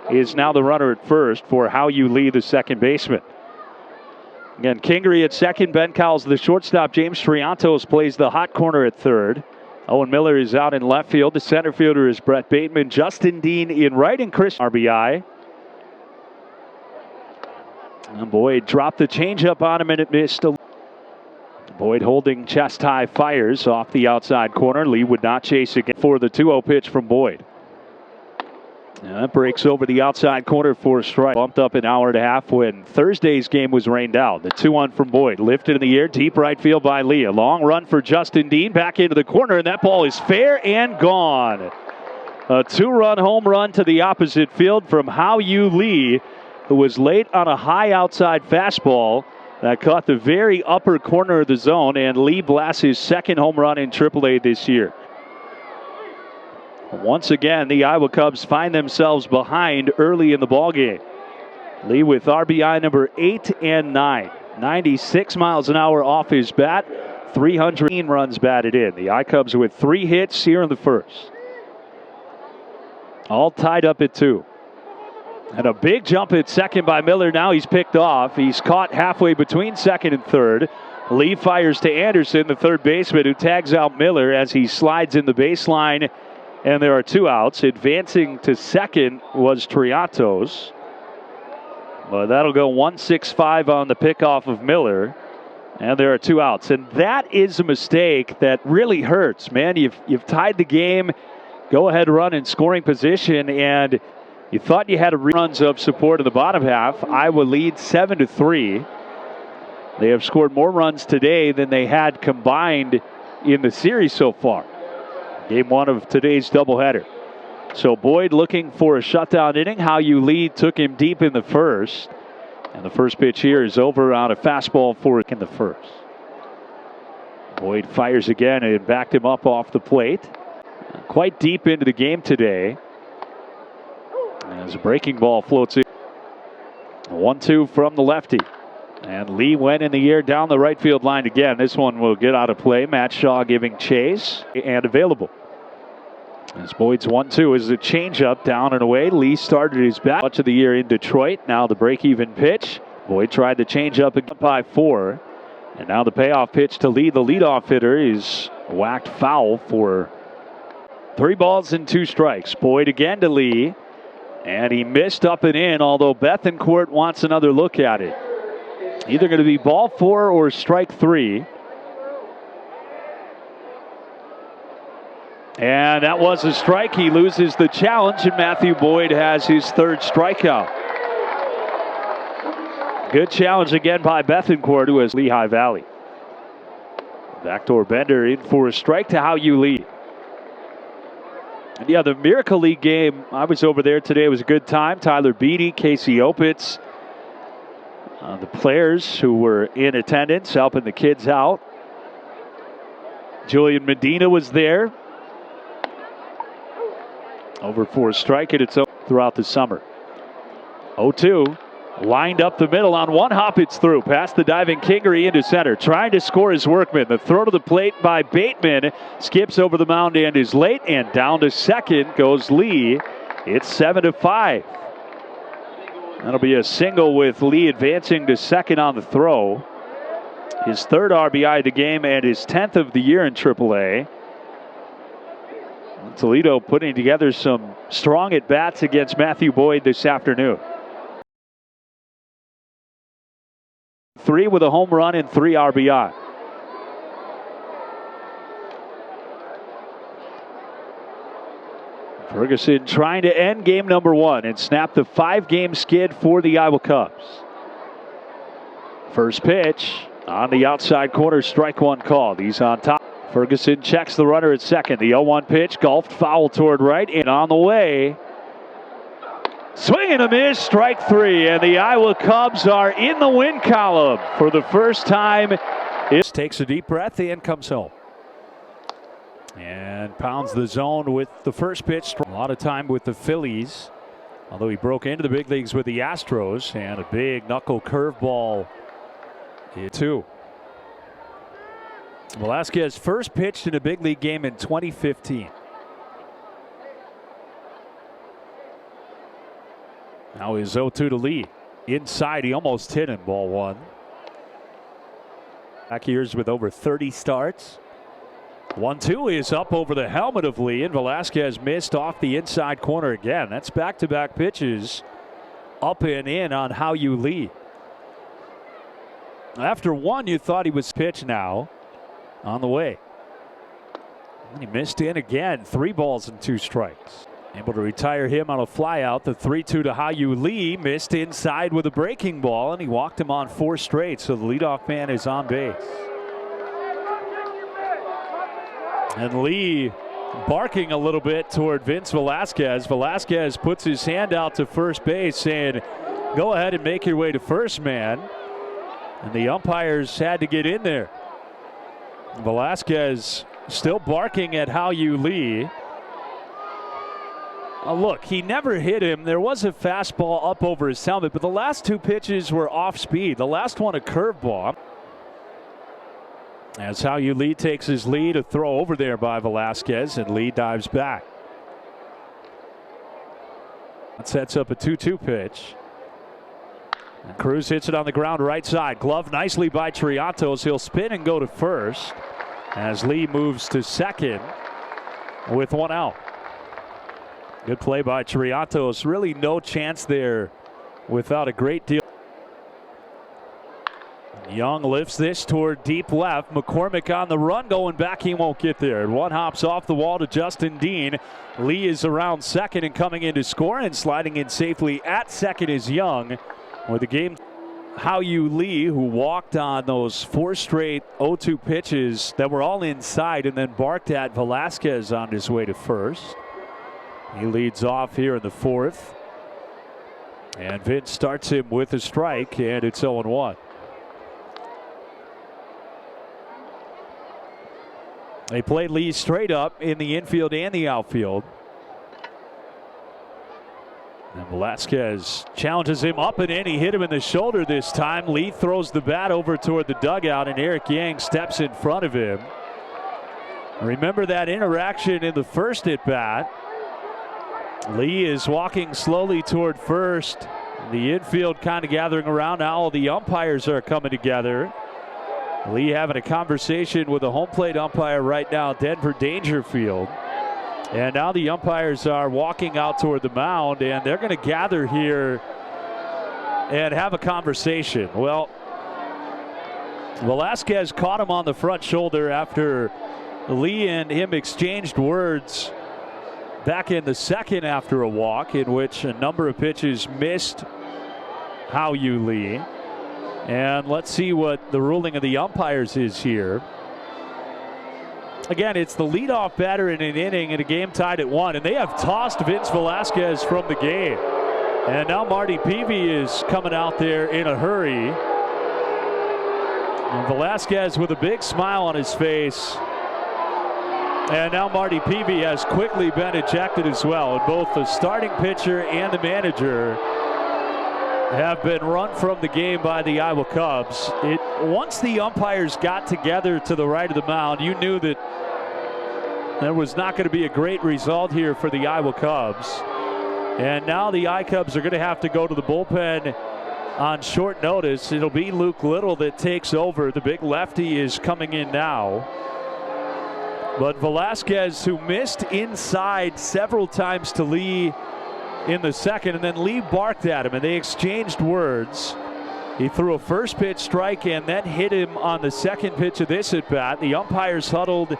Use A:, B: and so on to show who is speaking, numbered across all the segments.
A: is now the runner at first for Hao-Yu Lee, the second baseman. Again, Kingery at second, Ben Cowles the shortstop, James Triantos plays the hot corner at third. Owen Miller is out in left field. The center fielder is Brett Bateman. Justin Dean in right, and Chris RBI. And Boyd dropped the changeup on him and it missed. Boyd holding chest high, fires off the outside corner. Lee would not chase again for the 2-0 pitch from Boyd. And that breaks over the outside corner for a strike. Bumped up an hour and a half when Thursday's game was rained out. The 2-1 from Boyd. Lifted in the air, deep right field by Lee. A long run for Justin Dean. Back into the corner, and that ball is fair and gone. A 2-run home run to the opposite field from Hao-Yu Lee, who was late on a high outside fastball that caught the very upper corner of the zone, and Lee blasts his second home run in AAA this year. Once again, the Iowa Cubs find themselves behind early in the ballgame. Lee with RBI number 8 and 9. 96 miles an hour off his bat. 300 runs batted in. The I-Cubs with 3 hits here in the first. All tied up at 2. And a big jump at second by Miller. Now he's picked off. He's caught halfway between second and third. Lee fires to Anderson, the third baseman, who tags out Miller as he slides in the baseline. And there are 2 outs. Advancing to second was Triantos. But that'll go 1-6-5 on the pickoff of Miller. And there are 2 outs. And that is a mistake that really hurts, man. You've tied the game. Go ahead run in scoring position. And you thought you had runs of support in the bottom half. Iowa leads 7-3. They have scored more runs today than they had combined in the series so far. Game 1 of today's doubleheader. So Boyd looking for a shutdown inning. Hao-Yu Lee took him deep in the first. And the first pitch here is over on a fastball for in the first. Boyd fires again and backed him up off the plate. Quite deep into the game today. As a breaking ball floats in. 1-2 from the lefty. And Lee went in the air down the right field line again. This one will get out of play. Matt Shaw giving chase and available. As Boyd's 1-2 is a changeup down and away. Lee started his bat much of the year in Detroit. Now the break-even pitch. Boyd tried the changeup again by 4. And now the payoff pitch to Lee. The leadoff hitter is whacked foul for 3 balls and 2 strikes. Boyd again to Lee. And he missed up and in, although Bethancourt wants another look at it. Either going to be ball 4 or strike 3. And that was a strike. He loses the challenge, and Matthew Boyd has his 3rd strikeout. Good challenge again by Bethancourt, who has Lehigh Valley. Backdoor bender in for a strike to Hao-Yu Lee. And yeah, the Miracle League game, I was over there today. It was a good time. Tyler Beatty, Casey Opitz. The players who were in attendance helping the kids out. Julian Medina was there. Over for a strike at its own throughout the summer. 0-2. Lined up the middle on one hop. It's through. Past the diving Kingery into center. Trying to score his workman. The throw to the plate by Bateman. Skips over the mound and is late. And down to second goes Lee. It's 7-5. That'll be a single with Lee advancing to second on the throw. His 3rd RBI of the game and his 10th of the year in AAA. Toledo putting together some strong at-bats against Matthew Boyd this afternoon. 3 with a home run and 3 RBI. Ferguson trying to end game number 1 and snap the 5-game skid for the Iowa Cubs. First pitch on the outside corner, strike 1 called. He's on top. Ferguson checks the runner at second. The 0-1 pitch, golfed foul toward right and on the way. Swing and a miss, strike 3, and the Iowa Cubs are in the win column for the first time. It takes a deep breath and comes home. And pounds the zone with the first pitch. A lot of time with the Phillies, although he broke into the big leagues with the Astros. And a big knuckle curveball. 2. Velasquez first pitched in a big league game in 2015. Now is 0-2 to Lee. Inside, he almost hit him, ball one. Back years with over 30 starts. 1-2 is up over the helmet of Lee, and Velasquez missed off the inside corner again. That's back-to-back pitches up and in on Hao-Yu Lee. After one, you thought he was pitched now on the way. And he missed in again. 3 balls and 2 strikes. Able to retire him on a flyout. The 3-2 to Hao-Yu Lee. Missed inside with a breaking ball, and he walked him on 4 straight. So the leadoff man is on base. And Lee barking a little bit toward Vince Velasquez. Velasquez puts his hand out to first base saying, go ahead and make your way to first, man. And the umpires had to get in there. Velasquez still barking at Hao-Yu Lee. Look, he never hit him. There was a fastball up over his helmet, but the last 2 pitches were off speed. The last one a curveball. As Hao-Yu Lee takes his lead, a throw over there by Velasquez, and Lee dives back. That sets up a 2-2 pitch. And Cruz hits it on the ground right side. Glove nicely by Triantos. He'll spin and go to first as Lee moves to second with 1 out. Good play by Triantos. Really no chance there without a great deal. Young lifts this toward deep left. McCormick on the run, going back. He won't get there. And 1 hops off the wall to Justin Dean. Lee is around second and coming in to score, and sliding in safely at second is Young. With the game, Hao-Yu Lee, who walked on those 4 straight 0-2 pitches that were all inside and then barked at Velasquez on his way to first. He leads off here in the 4th. And Vince starts him with a strike, and it's 0-1. They play Lee straight up in the infield and the outfield. And Velasquez challenges him up and in. He hit him in the shoulder this time. Lee throws the bat over toward the dugout, and Eric Yang steps in front of him. Remember that interaction in the first at bat. Lee is walking slowly toward first. The infield kind of gathering around. Now all the umpires are coming together. Lee having a conversation with the home plate umpire right now, Denver Dangerfield. And now the umpires are walking out toward the mound, and they're going to gather here and have a conversation. Well, Velasquez caught him on the front shoulder after Lee and him exchanged words back in the second after a walk in which a number of pitches missed Hao-Yu Lee. And let's see what the ruling of the umpires is here. Again, it's the leadoff batter in an inning and a game tied at 1, and they have tossed Vince Velasquez from the game. And now Marty Peavy is coming out there in a hurry. And Velasquez with a big smile on his face. And now Marty Peavy has quickly been ejected as well. And both the starting pitcher and the manager have been run from the game by the Iowa Cubs. Once the umpires got together to the right of the mound, you knew that there was not going to be a great result here for the Iowa Cubs. And now the I-Cubs are going to have to go to the bullpen on short notice. It'll be Luke Little that takes over. The big lefty is coming in now. But Velasquez, who missed inside several times to Lee in the second, and then Lee barked at him and they exchanged words. He threw a first pitch strike and then hit him on the second pitch of this at bat. The umpires huddled,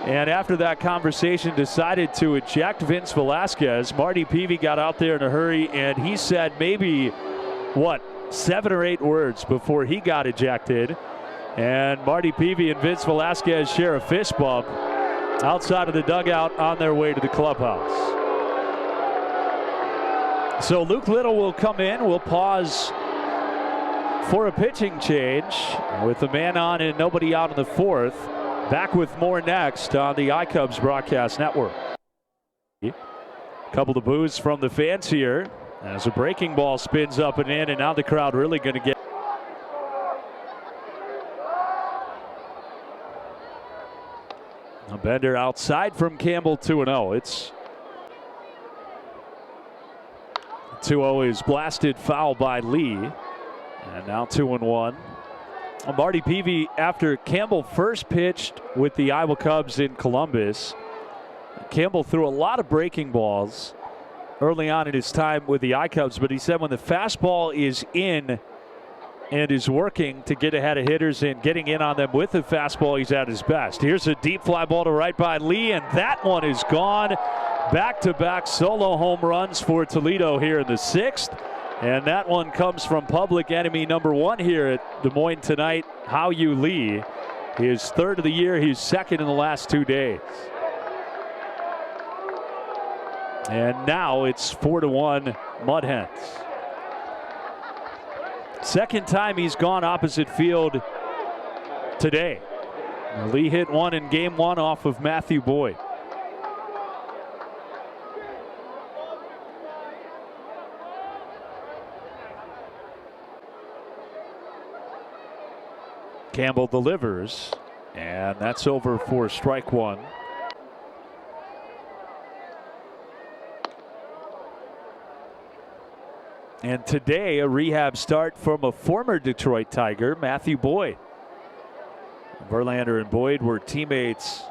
A: and after that conversation decided to eject Vince Velasquez. Marty Peavy got out there in a hurry, and he said maybe 7 or 8 words before he got ejected. And Marty Peavy and Vince Velasquez share a fist bump outside of the dugout on their way to the clubhouse. So Luke Little will come in. We'll pause for a pitching change with the man on and nobody out in the 4th. Back with more next on the I-Cubs broadcast network. A couple of boos from the fans here as a breaking ball spins up and in, and now the crowd really going to get. A bender outside from Campbell, 2-0. It's 2-0 is blasted foul by Lee. And now 2-1. Marty Peavy, after Campbell first pitched with the Iowa Cubs in Columbus, Campbell threw a lot of breaking balls early on in his time with the iCubs, but he said when the fastball is in and is working to get ahead of hitters and getting in on them with the fastball, he's at his best. Here's a deep fly ball to right by Lee, and that one is gone. Back-to-back solo home runs for Toledo here in the 6th. And that one comes from public enemy number 1 here at Des Moines tonight, Hao-Yu Lee. His 3rd of the year, he's 2nd in the last 2 days. And now it's 4-1 Mud Hens. 2nd time he's gone opposite field today. Lee hit one in game 1 off of Matthew Boyd. Campbell delivers, and that's over for strike 1. And today, a rehab start from a former Detroit Tiger, Matthew Boyd. Verlander and Boyd were teammates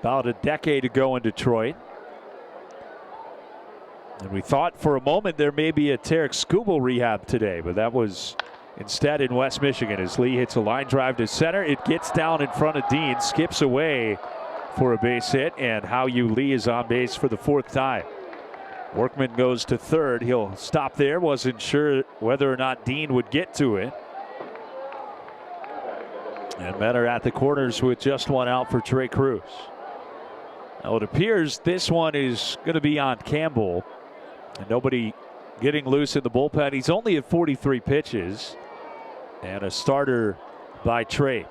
A: about a decade ago in Detroit. And we thought for a moment there may be a Tarek Skubal rehab today, but that was instead in West Michigan as Lee hits a line drive to center. It gets down in front of Dean, skips away for a base hit, and Hao-Yu Lee is on base for the 4th time. Workman goes to 3rd. He'll stop there. Wasn't sure whether or not Dean would get to it. And men are at the corners with just one out for Trey Cruz. Now it appears this one is going to be on Campbell. And nobody getting loose in the bullpen. He's only at 43 pitches. And a starter by Trey.